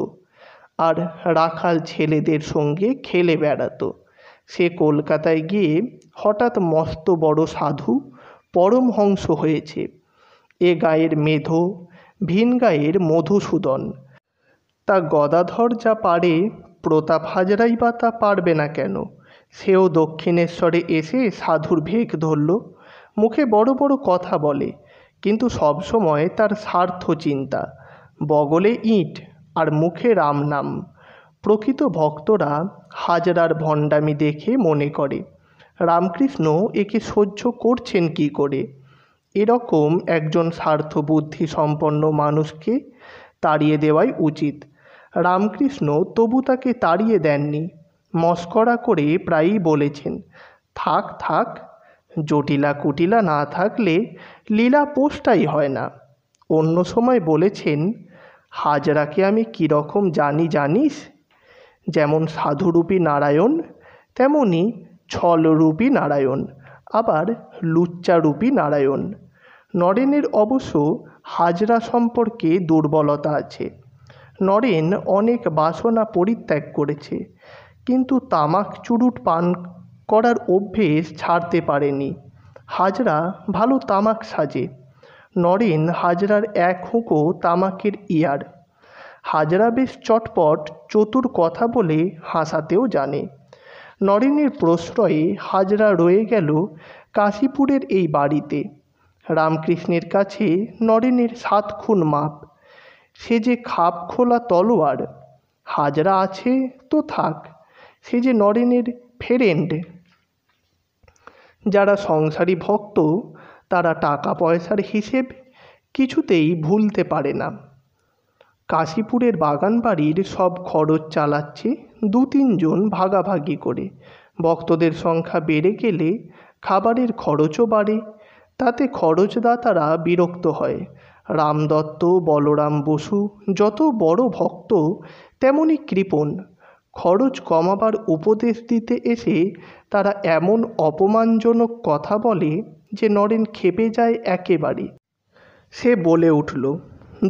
S1: আর রাখাল ছেলেদের সঙ্গে খেলে বেড়াতো। সে কলকাতায় গিয়ে হঠাৎ মস্ত বড় সাধু পরমহংস হয়েছে। এ গায়ের মেধো, ভিন গায়ের মধুসূদন। তা গদাধর যা পারে, প্রতাপ হাজরাই বা তা পারবে না কেন? সেও দক্ষিণেশ্বরে এসে সাধুর ভেক ধরল, মুখে বড় বড় কথা বলে, কিন্তু সবসময় তার স্বার্থ চিন্তা, বগলে ইঁট আর মুখে রাম নাম। প্রকৃত ভক্তরা হাজরার ভণ্ডামি দেখে মনে করে, রামকৃষ্ণ একে সহ্য করছেন কি করে? এরকম একজন স্বার্থবুদ্ধি সম্পন্ন মানুষকে তাড়িয়ে দেওয়াই উচিত। রামকৃষ্ণ তবু তাকে তাড়িয়ে দেননি। মস্করা করে প্রায়ই বলেছেন, থাক থাক, জটিলা কুটিলা না থাকলে লীলা পোষটাই হয় না। অন্য সময় বলেছেন, হাজরাকে আমি কীরকম জানিস? যেমন সাধুরূপী নারায়ণ, তেমনি ছলরূপী নারায়ণ, আবার লুচ্চারূপী নারায়ণ। নরেনের অবশ্য হাজরা সম্পর্কে দুর্বলতা আছে। নরেন অনেক বাসনা পরিত্যাগ করেছে, কিন্তু তামাক চুরুট পান করার অভ্যেস ছাড়তে পারেনি। হাজরা ভালো তামাক সাজে। নরেন হাজরার এক হুঁকো তামাকের ইয়ার। হাজরা বেশ চটপট চতুর কথা বলে হাসাতেও জানে। নরেনের প্রশ্রয়ে হাজরা রয়ে গেল কাশীপুরের এই বাড়িতে। রামকৃষ্ণের কাছে নরেনের 7 খুন মাপ। সে যে খাপ খোলা তলোয়ার। হাজরা আছে তো থাক, সে যে নরেনের ফ্রেন্ড। যারা সংসারী ভক্ত তারা টাকা পয়সার হিসেব কিছুতেই ভুলতে পারে না। কাশীপুরের বাগান বাড়ির সব খরচ চালাচ্ছে 2-3 জন ভাগাভাগি করে। ভক্তদের সংখ্যা বেড়ে গেলে খাবারের খরচও বাড়ে, তাতে খরচদাতারা বিরক্ত হয়। রামদত্ত, বলরাম বসু যত বড় ভক্ত তেমনি কৃপণ। খরচ কমাবার উপদেশ দিতে এসে তারা এমন অপমানজনক কথা বলে যে নরেন ক্ষেপে যায় একেবারে। সে বলে উঠল,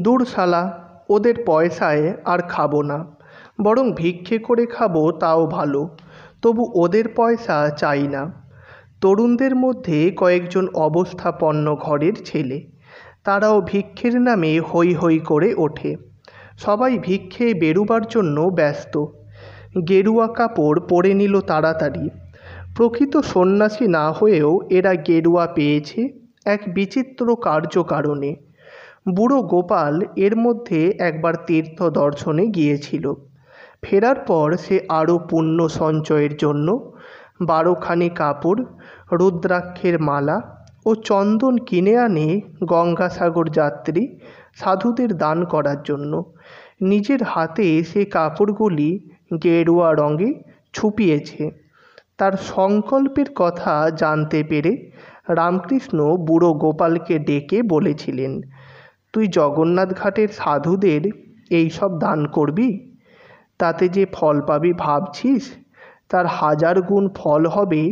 S1: দূর শালা, ওদের পয়সায় আর খাবো না, বরং ভিক্ষে করে খাবো, তাও ভালো, তবু ওদের পয়সা চাই না। তরুণদের মধ্যে কয়েকজন অবস্থাপন্ন ঘরের ছেলে, তারাও ভিক্ষের নামে হৈ হৈ করে ওঠে। সবাই ভিক্ষে বেরুবার জন্য ব্যস্ত। গেরুয়া কাপড় পরে নিল তাড়াতাড়ি। প্রকৃত সন্ন্যাসী না হয়েও এরা গেরুয়া পেয়েছে এক বিচিত্র কার্যকারণে। বুড়ো গোপাল এর মধ্যে একবার তীর্থ দর্শনে গিয়েছিল। ফেরার পর সে আরও পুণ্য সঞ্চয়ের জন্য 12খানি কাপড়, রুদ্রাক্ষের মালা ও চন্দন কিনে আনে গঙ্গাসাগর যাত্রী সাধুদের দান করার জন্য। নিজের হাতে সে কাপড়গুলি গেরুয়া রঙে ছুপিয়েছে। তার সংকল্পের কথা জানতে পেরে রামকৃষ্ণ বুড়ো গোপালকে ডেকে বলেছিলেন, তুই জগন্নাথ ঘাটের সাধুদের এই সব দান করবি? তাতে যে ফল পাবি ভাবছিস, তার 1000 গুণ ফল হবে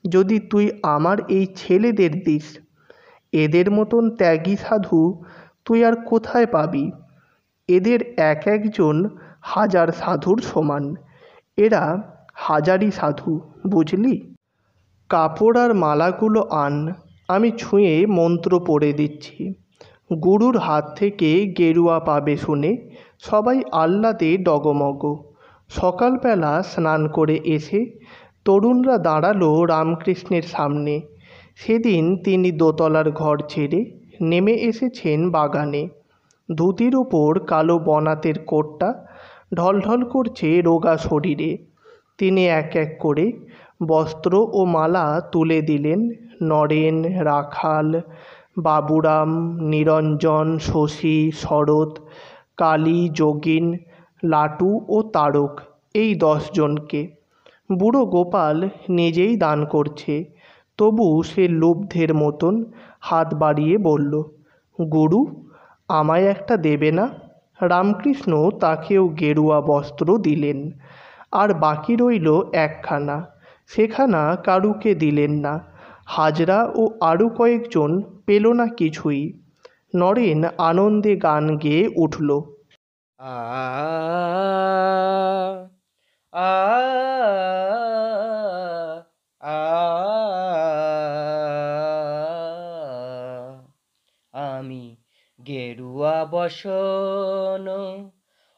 S1: যদি তুই আমার এই ছেলেদের দিস। এদের মতন ত্যাগী সাধু তুই আর কোথায় পাবি? এদের এক একজন হাজার সাধুর সমান। এরা হাজারি সাধু, বুঝলি? কাপড় আর মালাগুলো আন, আমি ছুঁয়ে মন্ত্র পড়ে দিচ্ছি। গুরুর হাত থেকে গেরুয়া পাবে শুনে সবাই আহ্লাদে ডগমগ। সকালবেলা স্নান করে এসে তরুণরা দাঁড়ালো রামকৃষ্ণের সামনে। সেদিন তিনি দোতলার ঘর ছেড়ে নেমে এসেছেন বাগানে। ধুতির ওপর কালো বনাতের কোটটা ঢলঢল করছে রোগা শরীরে। তিনি এক এক করে বস্ত্র ও মালা তুলে দিলেন নরেন, রাখাল, বাবুরাম, নিরঞ্জন, শশী, শরৎ, কালী, যোগিন, লাটু ও তারক, এই 10 জনকে। বুড়ো গোপাল নিজেই দান করছে, তবু সে লুব্ধের মতন হাত বাড়িয়ে বলল, গুরু, আমায় একটা দেবে না? রামকৃষ্ণ তাকেও গেরুয়া বস্ত্র দিলেন, আর বাকি রইল একখানা। সেখানা কারুকে দিলেন না। হাজরা ও আরও কয়েকজন পেল না কিছুই। নরেন আনন্দে গান গেয়ে উঠল,
S3: আ আ আ আমি গেরুয়া বসন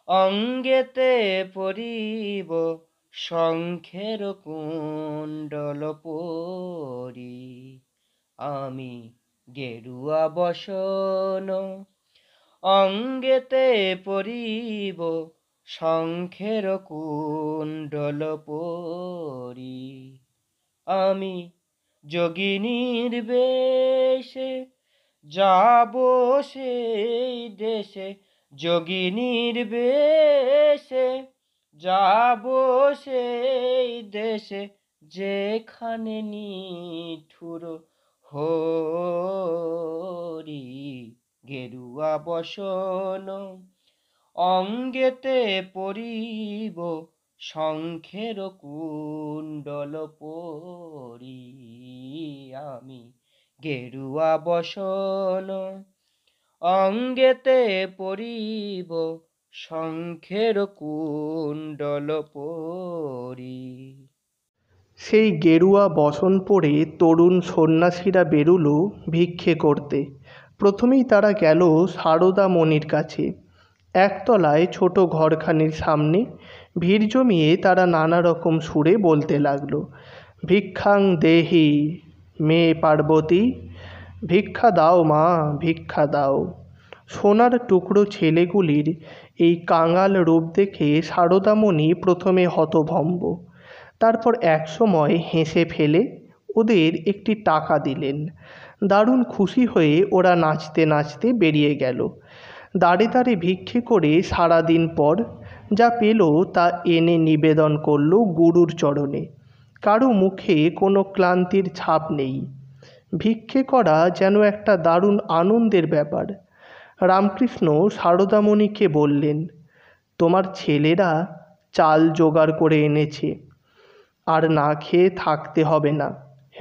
S3: অঙ্গেতে পরিব, শঙ্খের কুণ্ডল পরি। আমি গেরুয়া বসন অঙ্গেতে পরিব, শঙ্খের কুণ্ডল পরি। আমি যোগিনীর বেশে যাব সেই দেশে, যোগিনীর বেশে যাব সেই দেশে, যেখানে নিঠুর হরি। গেরুয়া বসন অঙ্গেতে পরিব, শঙ্খের কুণ্ডল পরি। আমি গেরুয়া বসন অঙ্গেতে পরিব, শঙ্খের কুণ্ডল পরি।
S1: সেই গেরুয়া বসন পরে তরুণ সন্ন্যাসীরা বেরুলো ভিক্ষে করতে। প্রথমেই তারা গেল সারদা মণির কাছে। একতলায় ছোট ঘরখানির সামনে ভিড় জমিয়ে তারা নানা রকম সুরে বলতে লাগলো, ভিক্ষাং দেহি মে পার্বতী, ভিক্ষা দাও মা, ভিক্ষা দাও। সোনার টুকরো ছেলেগুলির এই কাঙাল রূপ দেখে সারদামণি প্রথমে হতভম্ব, তারপর একসময় হেসে ফেলে ওদের একটি টাকা দিলেন। দারুণ খুশি হয়ে ওরা নাচতে নাচতে বেরিয়ে গেল। দাঁড়ে দাঁড়ে ভিক্ষে করে সারাদিন পর যা পেল তা এনে নিবেদন করল গুরুর চরণে। কারো মুখে কোনো ক্লান্তির ছাপ নেই। ভিক্ষে করা যেন একটা দারুণ আনন্দের ব্যাপার। রামকৃষ্ণ সারদামণিকে বললেন, তোমার ছেলেরা চাল জোগাড় করে এনেছে, আর না খেয়ে থাকতে হবে না,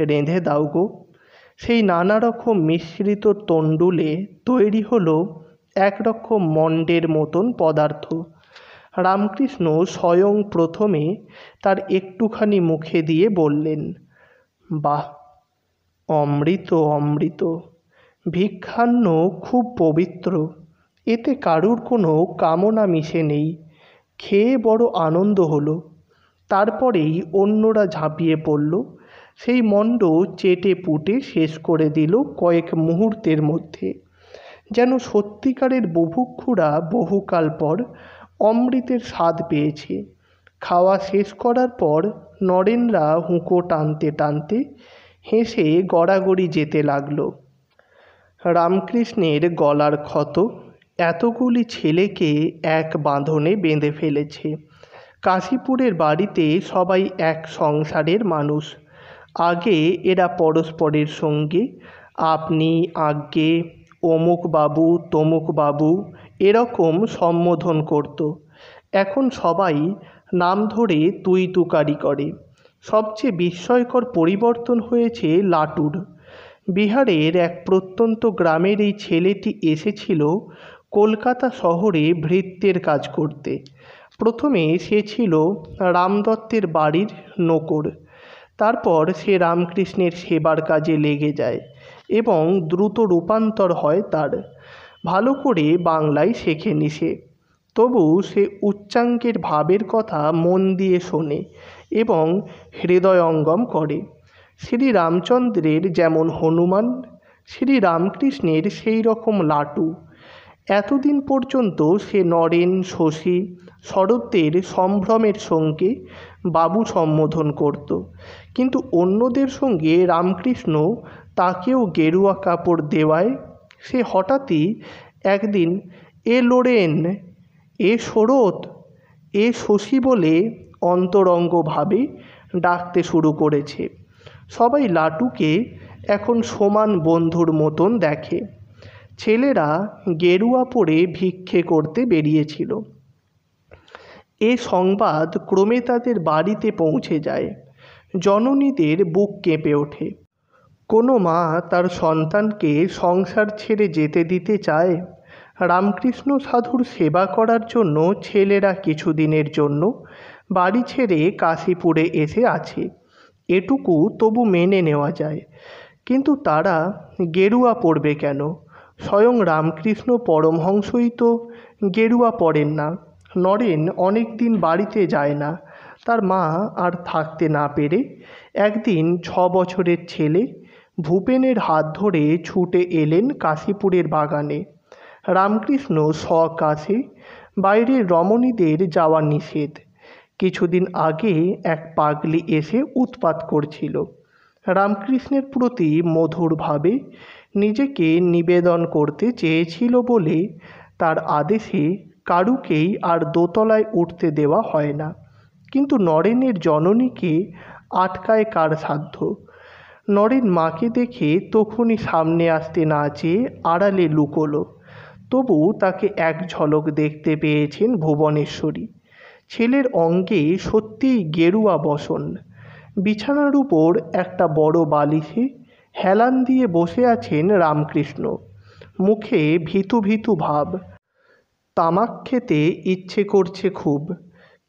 S1: রেঁধে দাও গো। সেই নানা রকম মিশ্রিত তণ্ডুলে তৈরি হলো একরকম মণ্ডের মতন পদার্থ। রামকৃষ্ণ স্বয়ং প্রথমে তার একটুখানি মুখে দিয়ে বললেন, বাহ, অমৃত অমৃত। ভিক্ষান্ন খুব পবিত্র, এতে কারুর কোনো কামনা মিশে নেই। খেয়ে বড় আনন্দ হলো। তারপরেই অন্যরা ঝাঁপিয়ে পড়ল। সেই মণ্ড চেটে পুটে শেষ করে দিল কয়েক মুহূর্তের মধ্যে। যেন সত্যিকারের বুভুক্ষুরা বহুকাল পর অমৃতের স্বাদ পেয়েছে। খাওয়া শেষ করার পর নরেনরা হুঁকো টানতে টানতে হেসে গড়াগড়ি যেতে লাগল। রামকৃষ্ণের গলার ক্ষত এতগুলি ছেলেকে এক বাঁধনে বেঁধে ফেলেছে। কাশীপুরের বাড়িতে সবাই এক সংসারের মানুষ। আগে এরা পরস্পরের সঙ্গে আপনি, আজ্ঞে, অমুক বাবু, তমুক বাবু এরকম সম্বোধন করত। এখন সবাই নাম ধরে তুই তুকারি করে। সবচেয়ে বিস্ময়কর পরিবর্তন হয়েছে লাটুর। বিহারের এক প্রত্যন্ত গ্রামের এই ছেলেটি এসেছিল কলকাতা শহরে ভৃত্যের কাজ করতে। প্রথমে সে ছিল রামদত্তের বাড়ির নোকর। তারপর সে রামকৃষ্ণের সেবার কাজে লেগে যায় এবং দ্রুত রূপান্তর হয় তার। ভালো করে বাংলায় শেখেনি সে, তবু সে উচ্চাঙ্গের ভাবের কথা মন দিয়ে শোনে এবং হৃদয়ঙ্গম করে। শ্রী রামচন্দ্রের যেমন হনুমান, শ্রী রামকৃষ্ণের সেই রকম লাটু। এতদিন পর্যন্ত সে নরেন, শশী, শরতের সম্ভ্রমের সঙ্গে বাবু সম্বোধন করত, কিন্তু অন্যদের সঙ্গে রামকৃষ্ণ তাকেও গেরুয়া কাপড় দেওয়ায় সে হঠাৎই একদিন এ লোরেন, এ শরৎ, এ শশী বলে অন্তরঙ্গভাবে ডাকতে শুরু করেছে। সবাই লাটুকে এখন সমান বন্ধুর মতন দেখে। ছেলেরা গেরুয়া পরে ভিক্ষে করতে বেরিয়েছিল। এ সংবাদ ক্রমে তাদের বাড়িতে পৌঁছে যায়। জননীদের বুক কেঁপে ওঠে। কোনো মা তার সন্তানকে সংসার ছেড়ে যেতে দিতে চায়? রামকৃষ্ণ সাধুর সেবা করার জন্য ছেলেরা কিছুদিনের জন্য বাড়ি ছেড়ে কাশীপুরে এসে আছে, এটুকু তবু মেনে নেওয়া যায়। কিন্তু তারা গেরুয়া পরবে কেন? স্বয়ং রামকৃষ্ণ পরমহংসই তো গেরুয়া পরেন না। নরেন অনেক দিন বাড়িতে যায় না। তার মা আর থাকতে না পেরে একদিন 6 বছরের ছেলে ভূপেনের হাত ধরে ছুটে এলেন কাশীপুরের বাগানে। রামকৃষ্ণ সকাশে, বাইরের রমণীদের যাওয়া নিষেধ। কিছুদিন আগে এক পাগলি এসে উৎপাত করছিল। রামকৃষ্ণের প্রতি মধুরভাবে নিজেকে নিবেদন করতে চেয়েছিল বলে তার আদেশে কারুকেই আর দোতলায় উঠতে দেওয়া হয় না। কিন্তু নরেনের জননীকে আটকায় কার সাধ্য? নরেন মাকে দেখে তখনই সামনে আসতে না চেয়ে আড়ালে লুকোলো। তবু তাকে এক ঝলক দেখতে পেয়েছেন ভুবনেশ্বরী। ছেলের অঙ্গে সত্যিই গেরুয়া বসন। বিছানার উপর একটা বড় বালিশে হেলান দিয়ে বসে আছেন রামকৃষ্ণ। মুখে ভীতু ভীতু ভাব। তামাক খেতে ইচ্ছে করছে খুব,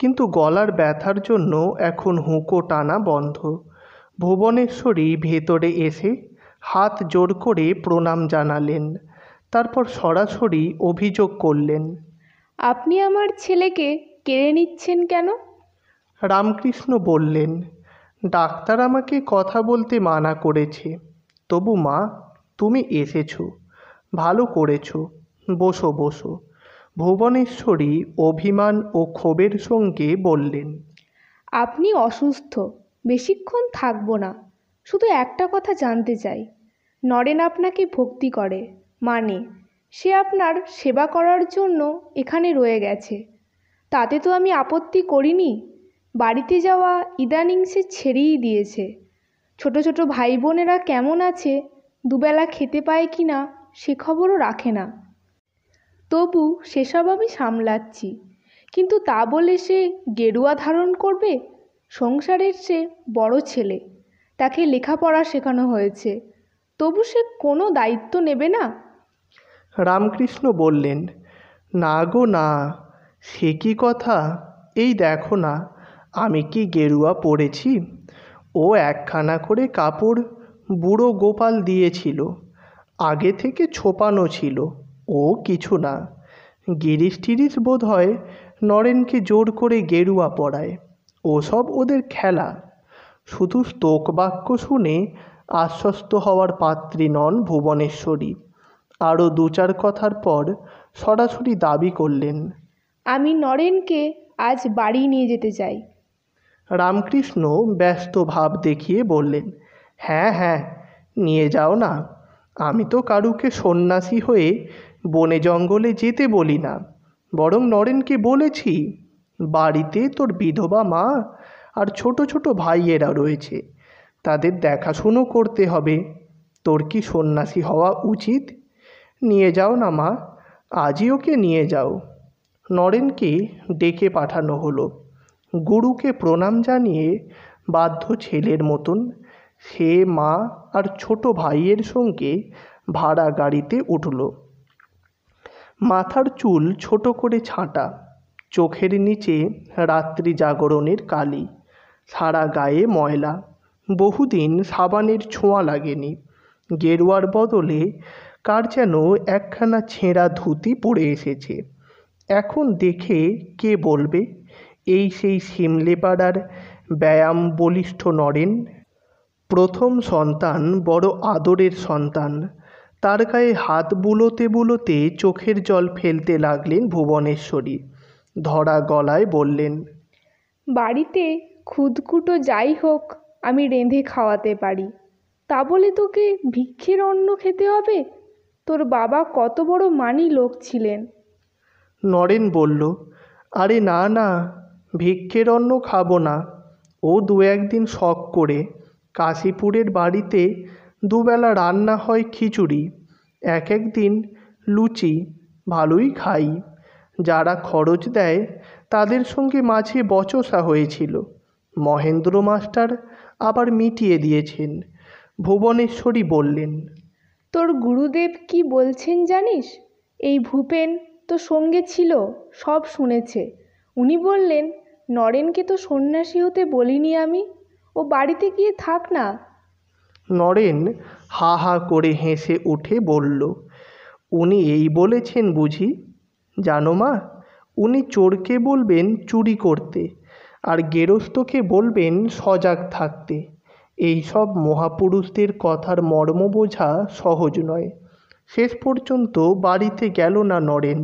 S1: কিন্তু গলার ব্যথার জন্য এখন হুঁকো টানা বন্ধ। ভুবনেশ্বরী ভেতরে এসে হাত জোড় করে প্রণাম জানালেন। তারপর সরাসরি অভিযোগ করলেন,
S2: আপনি আমার ছেলেকে কেড়ে নিচ্ছেন কেন?
S1: রামকৃষ্ণ বললেন, ডাক্তার আমাকে কথা বলতে মানা করেছে। তবু মা, তুমি এসেছো, ভালো করেছো, বসো বসো। ভুবনেশ্বরী অভিমান ও ক্ষোভের সঙ্গে বললেন,
S2: আপনি অসুস্থ, বেশিক্ষণ থাকবো না। শুধু একটা কথা জানতে চাই, নরেন আপনাকে ভক্তি করে, মানে সে আপনার সেবা করার জন্য এখানে রয়ে গেছে। তাতে তো আমি আপত্তি করিনি। বাড়িতে যাওয়া ইদানিং সে ছেড়েই দিয়েছে। ছোট ছোট ভাই বোনেরা কেমন আছে, দুবেলা খেতে পায় কি না সে খবরও রাখে না। তবু সেসব আমি সামলাচ্ছি। কিন্তু তা বলে সে গেরুয়া ধারণ করবে? সংসারের সে বড় ছেলে, তাকে লেখাপড়া শেখানো হয়েছে, তবু সে কোনো দায়িত্ব নেবে না?
S1: রামকৃষ্ণ বললেন, না গো না, সে কি কথা! এই দেখো না, আমি কি গেরুয়া পরেছি? ও একখানা করে কাপড় বুড়ো গোপাল দিয়েছিল, আগে থেকে ছোপানো ছিল। ও কিছু না। গিরিশ টিরিশ বোধ হয় নরেনকে জোর করে গেরুয়া পরায়। ওসব ওদের খেলা। শুধু স্তোক বাক্য শুনে আশ্বস্ত হওয়ার পাত্রী নন ভুবনেশ্বরী। আরও 2-4 কথার পর সরাসরি দাবি করলেন,
S2: আমি নরেনকে আজ বাড়ি নিয়ে যেতে চাই।
S1: রামকৃষ্ণ ব্যস্ত ভাব দেখিয়ে বললেন, হ্যাঁ হ্যাঁ, নিয়ে যাও না। আমি তো কারুকে সন্ন্যাসী হয়ে বনে জঙ্গলে যেতে বলি না, বরং নরেনকে বলেছি বাড়িতে তোর বিধবা মা আর ছোট ছোট ভাইয়েরা রয়েছে, তাদের দেখাশুনো করতে হবে। তোর কি সন্ন্যাসী হওয়া উচিত? নিয়ে যাও না মা, আজই ওকে নিয়ে যাও। নরেনকে ডেকে পাঠানো হলো। গুরুকে প্রণাম জানিয়ে বাধ্য ছেলের মতন সে মা আর ছোট ভাইয়ের সঙ্গে ভাড়া গাড়িতে উঠল। মাথার চুল ছোট করে ছাঁটা, চোখের নিচে রাত্রি জাগরণের কালি, সারা গায়ে ময়লা, বহুদিন সাবানের ছোঁয়া লাগেনি। গেরুয়ার বদলে কার যেন একখানা ছেঁড়া ধুতি পরে এসেছে। এখন দেখে কে বলবে এই সেই সিমলেপাড়ার ব্যায়াম বলিষ্ঠ নরেন? প্রথম সন্তান, বড় আদরের সন্তান। তার গায়ে হাত বুলোতে বুলোতে চোখের জল ফেলতে লাগলেন ভুবনেশ্বরী। ধরা গলায় বললেন,
S2: বাড়িতে খুদকুটো যাই হোক আমি রেঁধে খাওয়াতে পারি, তা বলে তোকে ভিক্ষের অন্ন খেতে হবে? তোর বাবা কত বড় মানি লোক ছিলেন।
S1: নরেন বলল, আরে না না, ভিক্ষের অন্ন খাবো না। ও দু একদিন শখ করে কাশীপুরের বাড়িতে দুবেলা রান্না হয় খিচুড়ি, এক একদিন লুচি, ভালোই খাই। যারা খরচ দেয় তাদের সঙ্গে মাঝে বচসা হয়েছিল, মহেন্দ্র মাস্টার আবার মিটিয়ে দিয়েছেন। ভুবনেশ্বরী বললেন,
S2: তোর গুরুদেব কি বলছেন জানিস? এই ভূপেন তো সঙ্গে ছিল, সব শুনেছে। উনি বললেন, নরেনকে তো সন্ন্যাসী হতে বলিনি আমি, ও বাড়িতে গিয়ে থাক না।
S1: নরেন হা হা করে হেসে উঠে বলল, উনি এই বলেছেন বুঝি? জানো মা, উনি চোরকে বলবেন চুরি করতে, আর গেরস্থকে বলবেন সজাগ থাকতে। এই সব মহাপুরুষদের কথার মর্ম বোঝা সহজ নয়। শেষ পর্যন্ত বাড়িতে গেল না নরেন।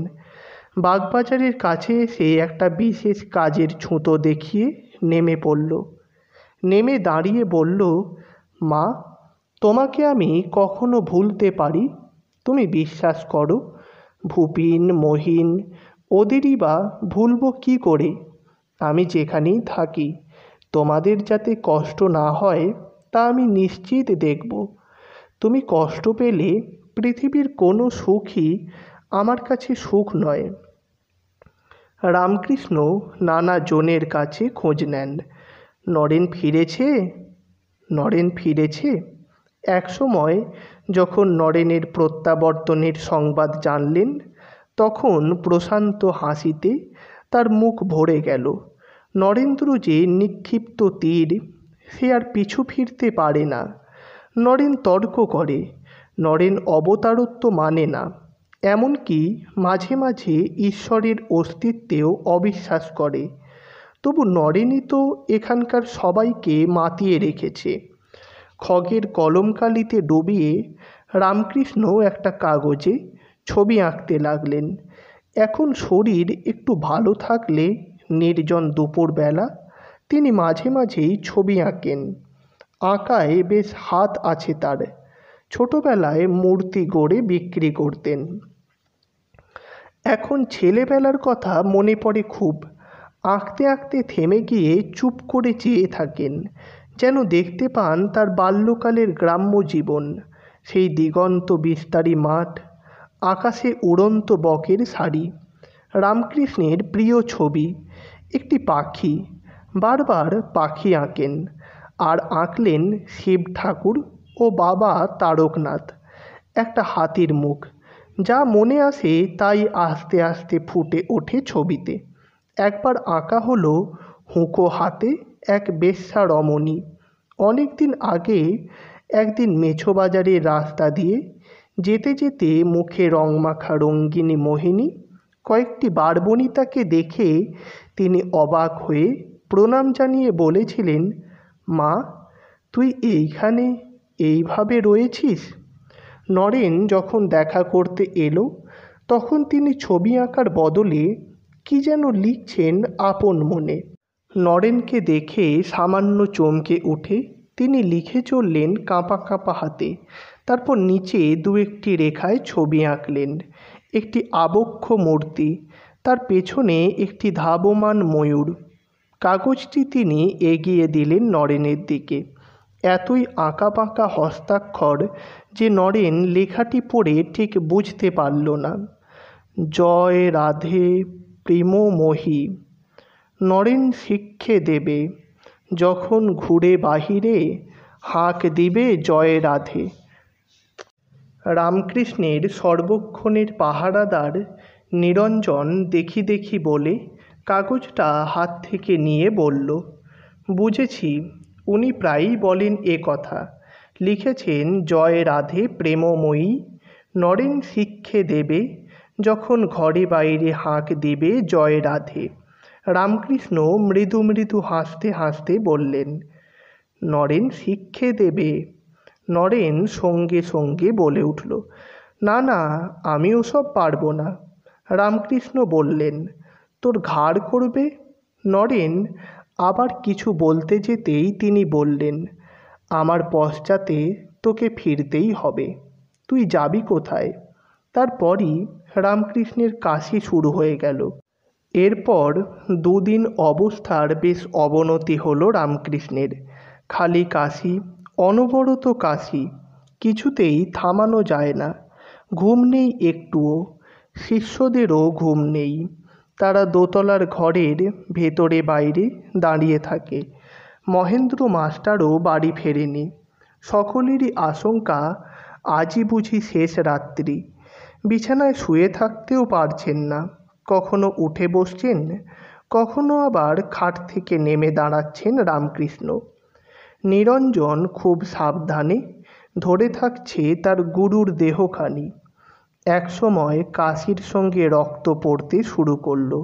S1: বাগবাজারের কাছে এসে একটা বিশেষ কাজের ছুতো দেখিয়ে নেমে পড়ল। নেমে দাঁড়িয়ে বলল, মা, তোমাকে আমি কখনো ভুলতে পারি? তুমি বিশ্বাস করো, ভূপিন, মহিন, ওদেরই বা ভুলব কী করে? আমি যেখানেই থাকি তোমাদের যাতে কষ্ট না হয় তা আমি নিশ্চিত দেখব। তুমি কষ্ট পেলে পৃথিবীর কোনো সুখই আমার কাছে সুখ নয়। রামকৃষ্ণ নানা জনের কাছে খোঁজ নেন। নরেন ফিরেছে, নরেন ফিরেছে। একসময় যখন নরেনের প্রত্যাবর্তনের সংবাদ জানলেন, তখন প্রশান্ত হাসিতে তার মুখ ভরে গেল। নরেন্দ্র যে নিক্ষিপ্ত তীর, সে আর পিছু ফিরতে পারে না। নরেন তর্ক করে, নরেন অবতারত্ব মানে না, এমনকি মাঝে মাঝে ঈশ্বরের অস্তিত্বেও অবিশ্বাস করে। তবু নরেনই তো এখানকার সবাইকে মাতিয়ে রেখেছে। খগের কলমকালিতে ডুবিয়ে রামকৃষ্ণ একটা কাগজে ছবি আঁকতে লাগলেন। এখন শরীর একটু ভালো থাকলে নির্জন দুপুরবেলা তিনি মাঝে মাঝেই ছবি আঁকেন। আঁকায় বেশ হাত আছে তার। ছোটবেলায় মূর্তি গড়ে বিক্রি করতেন। এখন ছেলেবেলার কথা মনে পড়ে খুব। আঁকতে আঁকতে থেমে গিয়ে চুপ করে চেয়ে থাকেন, যেন দেখতে পান তার বাল্যকালের গ্রাম্য জীবন, সেই দিগন্ত বিস্তারী মাঠ, আকাশে উড়ন্ত বকের শাড়ি। রামকৃষ্ণের প্রিয় ছবি একটি পাখি, বারবার পাখি আঁকেন। আর আঁকলেন শিব ঠাকুর ও বাবা তারকনাথ, একটা হাতির মুখ। যা মনে আসে তাই আস্তে আস্তে ফুটে ওঠে ছবিতে। একবার আঁকা হলো হুঁকো হাতে এক বেশ্যা রমণী। অনেক দিন আগে একদিন মেছো বাজারের রাস্তা দিয়ে যেতে যেতে মুখে রং মাখা রঙ্গিনী মোহিনী কয়েকটি বারবনিতাকে দেখে তিনি অবাক হয়ে প্রণাম জানিয়ে বলেছিলেন, মা, তুই এইখানে এইভাবে রয়েছিস? নরেন যখন দেখা করতে এলো, তখন তিনি ছবি আঁকার বদলে কি যেন লিখছেন আপন মনে। নরেনকে দেখে সামান্য চমকে উঠে তিনি লিখে চললেন কাঁপা কাঁপা হাতে। তারপর নিচে দু একটি রেখায় ছবি আঁকলেন। একটি আবক্ষ মূর্তি, তার পেছনে একটি ধাবমান ময়ূর। কাগজটি তিনি এগিয়ে দিলেন নরেনের দিকে। এতই আঁকাবাঁকা হস্তাক্ষর যে নরেন লেখাটি পড়ে ঠিক বুঝতে পারল না। জয় রাধে প্রেম মোহি, নরেন শিক্ষে দেবে, যখন ঘুরে বাহিরে হাঁক দিবে জয় রাধে। রামকৃষ্ণের সর্বক্ষণের পাহারাদার নিরঞ্জন দেখি দেখি বলে কাগজটা হাত থেকে নিয়ে বলল, বুঝেছি, উনি প্রায়ই বলেন এ কথা। লিখেছেন, জয় রাধে প্রেমময়ী, নরেন শিক্ষে দেবে, যখন ঘরে বাইরে হাঁক দিবে জয় রাধে। রামকৃষ্ণ মৃদু মৃদু হাসতে হাসতে বললেন, নরেন শিক্ষে দেবে? নরেন সঙ্গে সঙ্গে বলে উঠল, না না, আমি ওসব পারবো না। রামকৃষ্ণ বললেন, তোর ঘাড় করবে? নরেন আবার কিছু বলতে যেতেই তিনি বললেন, আমার পশ্চাতে তোকে ফিরতেই হবে, তুই যাবি কোথায়? তারপরই রামকৃষ্ণের কাশি শুরু হয়ে গেল। এরপর দুদিন অবস্থার বেশ অবনতি হলো রামকৃষ্ণের। খালি কাশি, অনবরত কাশি, কিছুতেই থামানো যায় না। ঘুম নেই একটুও, শিষ্যদেরও ঘুম নেই। তারা দোতলার ঘরের ভেতরে বাইরে দাঁড়িয়ে থাকে। মহেন্দ্র মাস্টারও বাড়ি ফেরেনি। সকলেরই আশঙ্কা আজই বুঝি শেষ রাত্রি। বিছানায় শুয়ে থাকতেও পারছেন না। কখনো উঠে বসছেন, কখনো আবার খাট থেকে নেমে দাঁড়াচ্ছেন রামকৃষ্ণ। নিরঞ্জন খুব সাবধানে ধরে থাকছে তার গুরুর দেহখানি। একসময় কাশির সঙ্গে রক্ত পড়তে শুরু করলো,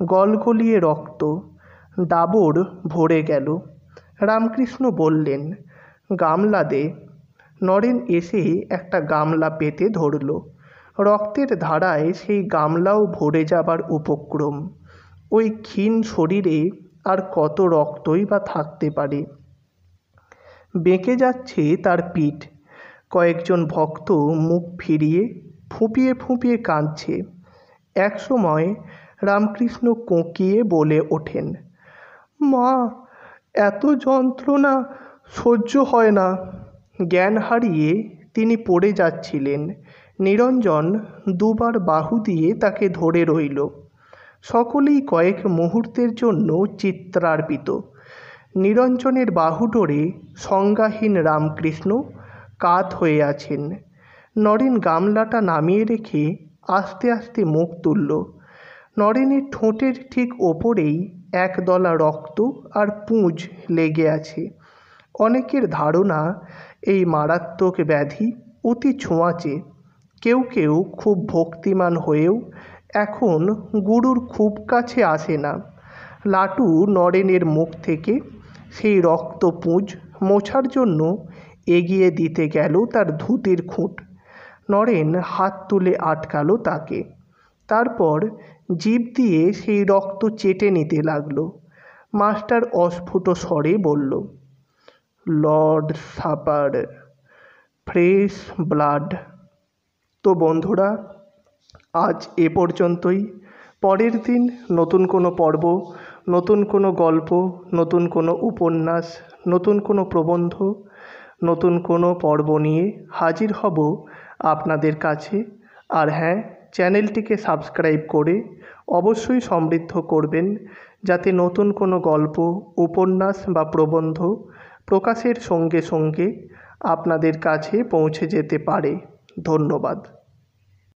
S1: গলগলিয়ে রক্ত, দাবর ভরে গেল। রামকৃষ্ণ বললেন, গামলা দে। নরেন এসে একটা গামলা পেতে ধরল। রক্তের ধারায় সেই গামলাও ভরে যাবার উপক্রম। ওই ক্ষীণ শরীরে আর কত রক্তই বা থাকতে পারে। বেঁকে যাচ্ছে তার পিঠ। কয়েকজন ভক্ত মুখ ফিরিয়ে ফুঁপিয়ে ফুঁপিয়ে কাঁদছে। একসময় রামকৃষ্ণ কোঁকিয়ে বলে ওঠেন, মা, এত যন্ত্রণা সহ্য হয় না। জ্ঞান হারিয়ে তিনি পড়ে যাচ্ছিলেন। নিরঞ্জন দুবার বাহু দিয়ে তাকে ধরে রইল। সকলেই কয়েক মুহূর্তের জন্য চিত্রার্পিত। নিরঞ্জনের বাহু ধরে সংজ্ঞাহীন রামকৃষ্ণ কাত হয়ে আছেন। নরেন গামলাটা নামিয়ে রেখে আস্তে আস্তে মুখ তুলল। নরেনের ঠোঁটের ঠিক ওপরেই একদলা রক্ত আর পুঁজ লেগে আছে। অনেকের ধারণা এই মারাত্মক ব্যাধি অতি ছোঁয়াচে। কেউ কেউ খুব ভক্তিমান হয়েও এখন গুরুর খুব কাছে আসে না। লাটু নরেনের মুখ থেকে সেই রক্তপুঁজ মোছার জন্য এগিয়ে দিতে গেল তার ধুতির খুঁট। নরেন হাত তুলে আটকালো তাকে। তারপর জিভ দিয়ে সেই রক্ত চেটে নিতে লাগলো। মাস্টার অস্ফুট স্বরে বলল, লর্ড সাপার, ফ্রেশ ব্লাড। তো বন্ধুরা, আজ এ পর্যন্তই। পরের দিন নতুন কোনো পর্ব, নতুন কোনো গল্প, নতুন কোনো উপন্যাস, নতুন কোনো প্রবন্ধ, নতুন কোনো পর্ব নিয়ে হাজির হব আপনাদের কাছে। আর হ্যাঁ, চ্যানেলটিকে সাবস্ক্রাইব করে অবশ্যই সমৃদ্ধ করবেন, যাতে নতুন কোনো গল্প, উপন্যাস বা প্রবন্ধ প্রকাশের সঙ্গে সঙ্গে আপনাদের কাছে পৌঁছে যেতে পারে। ধন্যবাদ।